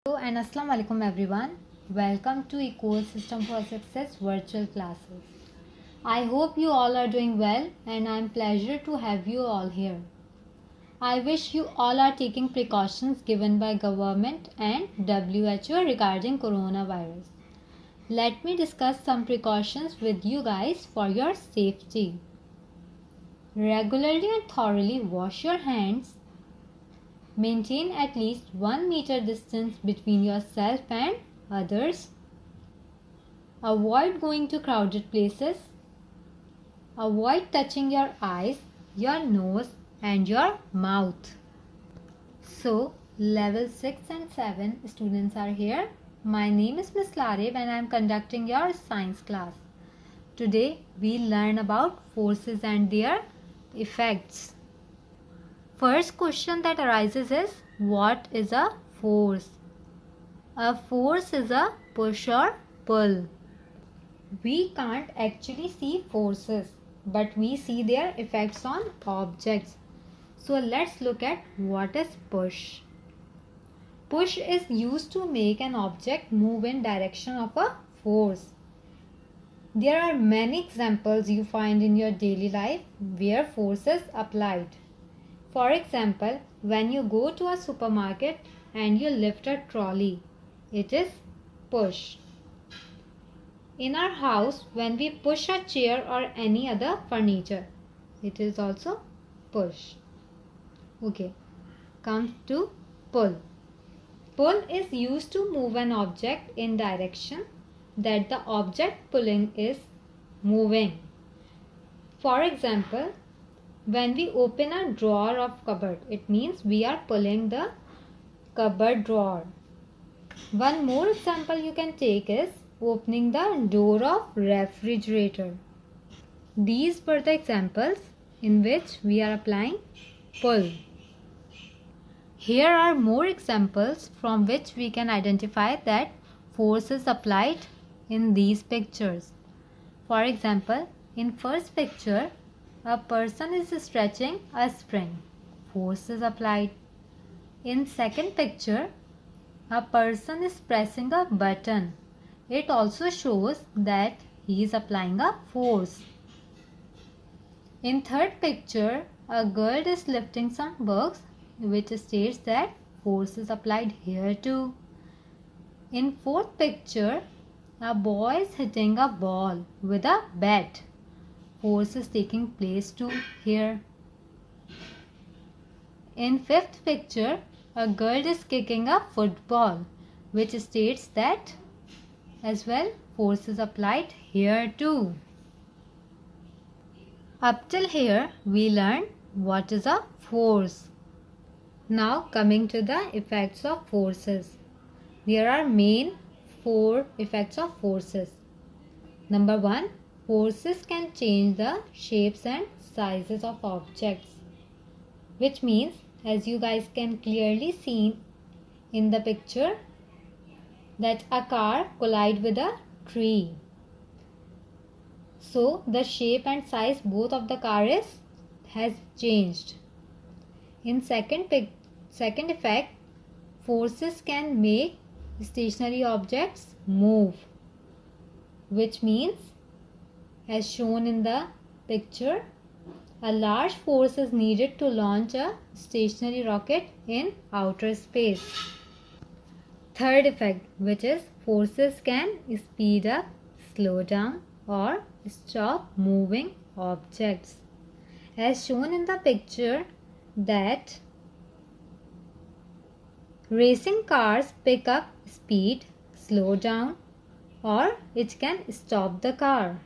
Hello and Assalamu alaikum everyone. Welcome to Ecosystem for Success virtual classes. I hope you all are doing well and I'm pleasure to have you all here. I wish you all are taking precautions given by government and WHO regarding coronavirus. Let me discuss some precautions with you guys for your safety. Regularly and thoroughly wash your hands. Maintain at least 1 meter distance between yourself and others. Avoid going to crowded places. Avoid touching your eyes, your nose and your mouth. So, level 6 and 7 students are here. My name is Miss Larib and I am conducting your science class. Today, we learn about forces and their effects. First question that arises is, what is a force? A force is a push or pull. We can't actually see forces, but we see their effects on objects. So let's look at what is push. Push is used to make an object move in direction of a force. There are many examples you find in your daily life where force is applied. For example, when you go to a supermarket and you lift a trolley, it is push. In our house, when we push a chair or any other furniture, it is also push. Okay, comes to pull. Pull is used to move an object in direction that the object pulling is moving. For example, when we open a drawer of cupboard, it means we are pulling the cupboard drawer. One more example you can take is opening the door of refrigerator. These were the examples in which we are applying pull. Here are more examples from which we can identify that force is applied in these pictures. For example, in first picture, a person is stretching a spring. Force is applied. In second picture, a person is pressing a button. It also shows that he is applying a force. In third picture, a girl is lifting some books, which states that force is applied here too. In fourth picture, a boy is hitting a ball with a bat. Force is taking place too here. In fifth picture, a girl is kicking a football, which states that as well force is applied here too. Up till here we learned what is a force. Now coming to the effects of forces. There are main 4 effects of forces. Number 1. Forces can change the shapes and sizes of objects, which means, as you guys can clearly see in the picture, that a car collide with a tree. So the shape and size both of the car has changed. In second effect, forces can make stationary objects move, which means, as shown in the picture, a large force is needed to launch a stationary rocket in outer space. Third effect, which is forces can speed up, slow down or stop moving objects. As shown in the picture, that racing cars pick up speed, slow down or it can stop the car.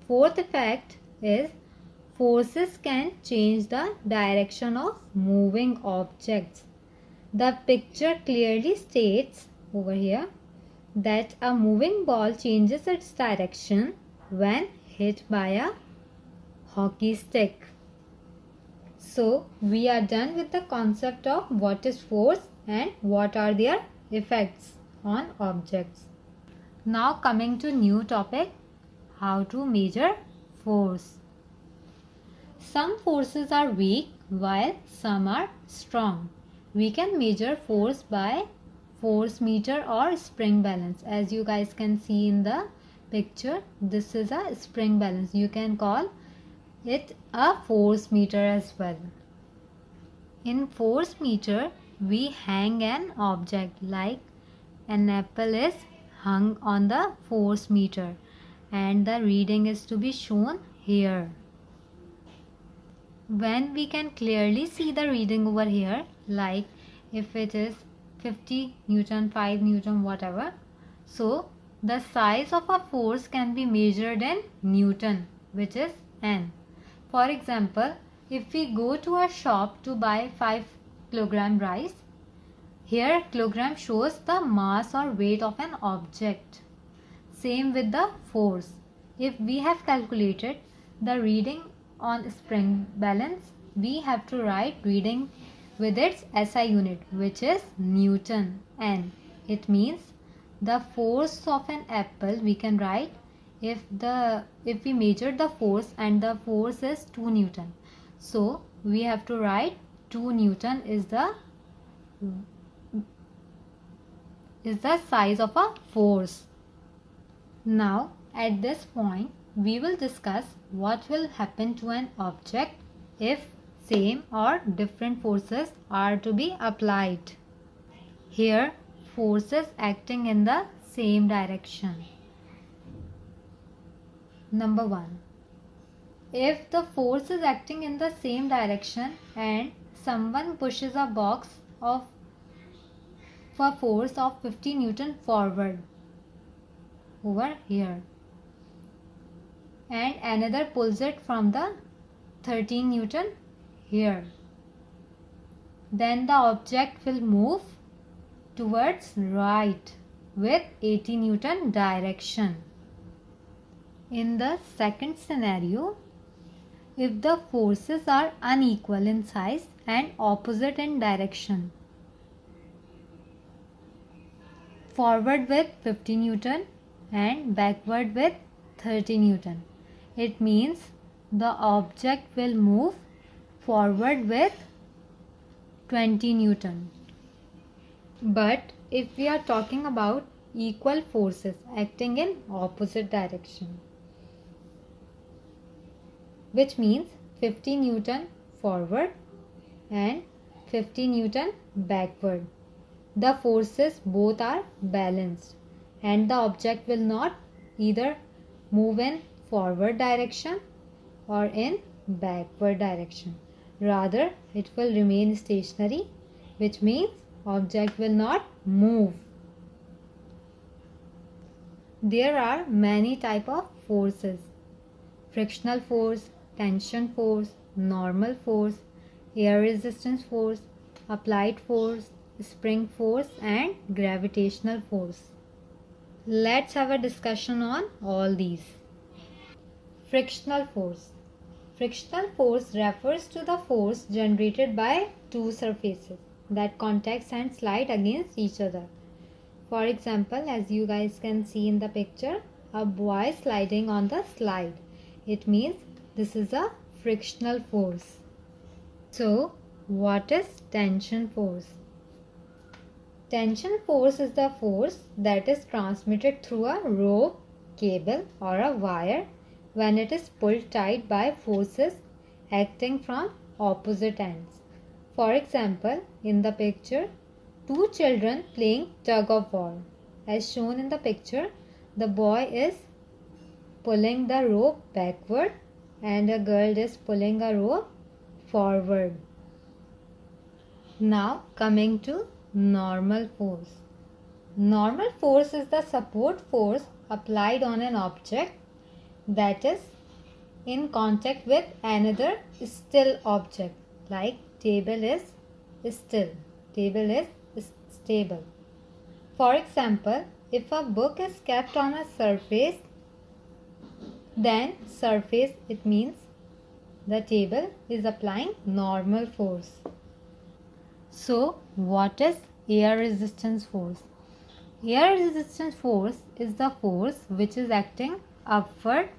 Fourth effect is forces can change the direction of moving objects. The picture clearly states over here that a moving ball changes its direction when hit by a hockey stick. So we are done with the concept of what is force and what are their effects on objects. Now coming to new topic, how to measure force. Some forces are weak while some are strong. We can measure force by force meter or spring balance. As you guys can see in the picture, this is a spring balance. You can call it a force meter as well. In force meter, we hang an object like an apple is hung on the force meter and the reading is to be shown here. When we can clearly see the reading over here, like if it is 50 Newton, 5 Newton, whatever, so the size of a force can be measured in Newton, which is N. For example, if we go to a shop to buy 5 kilogram rice, here kilogram shows the mass or weight of an object. Same with the force. If we have calculated the reading on spring balance, we have to write reading with its SI unit, which is Newton, N. It means the force of an apple we can write if we measure the force and the force is 2 Newton. So we have to write 2 Newton is the size of a force. Now at this point we will discuss what will happen to an object if same or different forces are to be applied. Here, forces acting in the same direction. Number 1. If the force is acting in the same direction and someone pushes a box of a force of 50 Newton forward over here, and another pulls it from the 13 Newton here, then the object will move towards right with 80 Newton direction. In the second scenario, if the forces are unequal in size and opposite in direction, forward with 50 Newton and backward with 30 Newton, it means the object will move forward with 20 Newton. But if we are talking about equal forces acting in opposite direction, which means 50 Newton forward and 50 Newton backward, the forces both are balanced and the object will not either move in forward direction or in backward direction. Rather, it will remain stationary, which means object will not move. There are many types of forces: frictional force, tension force, normal force, air resistance force, applied force, spring force and gravitational force. Let's have a discussion on all these. Frictional force. Frictional force refers to the force generated by two surfaces that contact and slide against each other. For example, as you guys can see in the picture, a boy sliding on the slide. It means this is a frictional force. So, what is tension force? Tension force is the force that is transmitted through a rope, cable or a wire when it is pulled tight by forces acting from opposite ends. For example, in the picture, two children playing tug of war. As shown in the picture, the boy is pulling the rope backward and a girl is pulling a rope forward. Now coming to normal force. Normal force is the support force applied on an object that is in contact with another still object, like table is still, table is stable. For example, if a book is kept on a surface, then surface, it means the table is applying normal force. So, what is air resistance force? Air resistance force is the force which is acting upward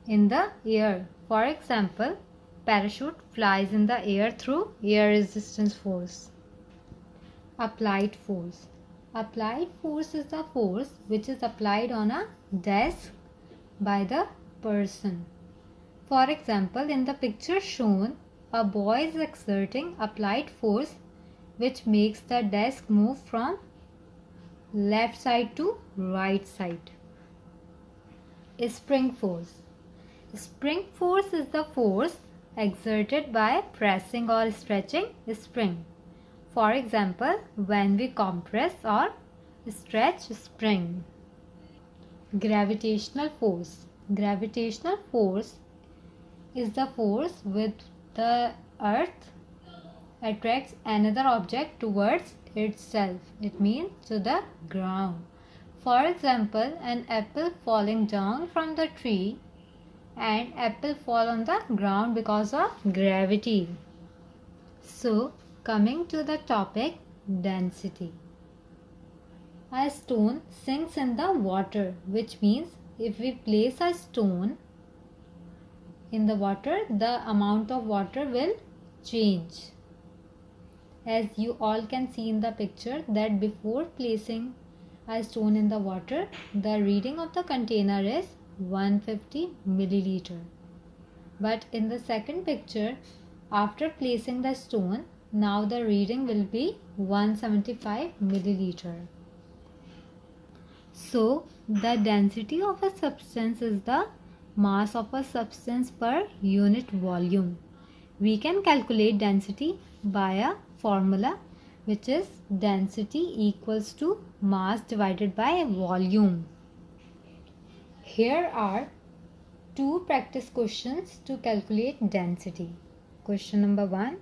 in the air. For example, parachute flies in the air through air resistance force. Applied force. Applied force is the force which is applied on a desk by the person. For example, in the picture shown, a boy is exerting applied force which makes the desk move from left side to right side. Spring force. Spring force is the force exerted by pressing or stretching spring. For example, when we compress or stretch spring. Gravitational force. Gravitational force is the force with the earth attracts another object towards itself. It means to the ground. For example, an apple falling down from the tree and apple fall on the ground because of gravity. So, coming to the topic density. A stone sinks in the water, which means if we place a stone in the water, the amount of water will change. As you all can see in the picture that before placing a stone in the water, the reading of the container is 150 milliliter. But in the second picture, after placing the stone, now the reading will be 175 milliliter. So, the density of a substance is the mass of a substance per unit volume. We can calculate density by a formula which is density equals to mass divided by volume. Here are two practice questions to calculate density. Question number 1.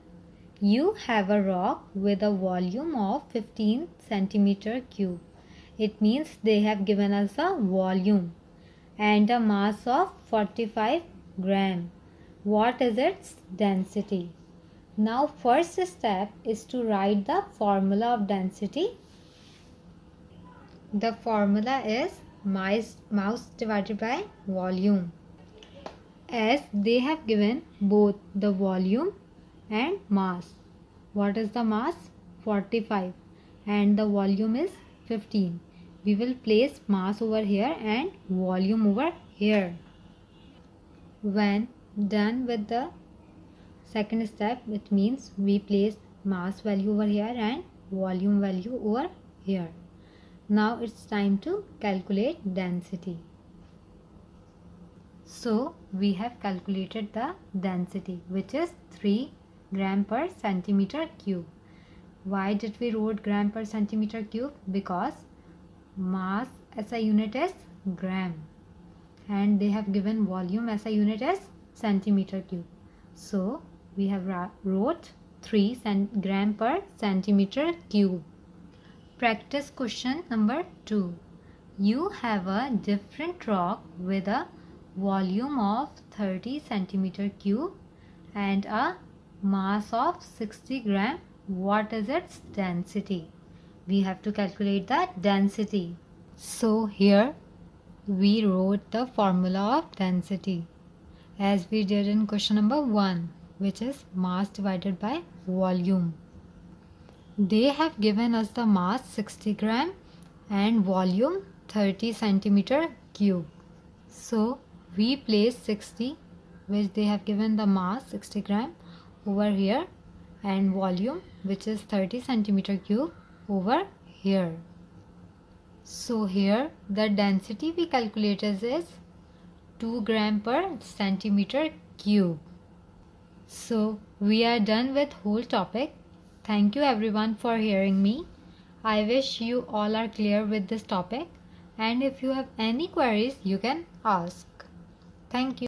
You have a rock with a volume of 15 centimeter cube. It means they have given us a volume and a mass of 45 gram. What is its density? Now first step is to write the formula of density. The formula is mass divided by volume. As they have given both the volume and mass. What is the mass? 45 and the volume is 15. We will place mass over here and volume over here. When done with the second step, it means we place mass value over here and volume value over here. Now it's time to calculate density. So we have calculated the density, which is 3 gram per centimeter cube. Why did we wrote gram per centimeter cube? Because mass as a unit is gram and they have given volume as a unit as centimeter cube. So we have wrote 3 gram per centimeter cube. Practice question number 2. You have a different rock with a volume of 30 centimeter cube and a mass of 60 gram. What is its density? We have to calculate the density. So here we wrote the formula of density as we did in question number 1, which is mass divided by volume. They have given us the mass 60 gram and volume 30 centimeter cube. So we place 60, which they have given the mass 60 gram over here and volume, which is 30 centimeter cube over here. So here the density we calculated is 2 gram per centimeter cube. So we are done with whole topic. Thank you everyone for hearing me. I wish you all are clear with this topic, and if you have any queries you can ask. Thank you.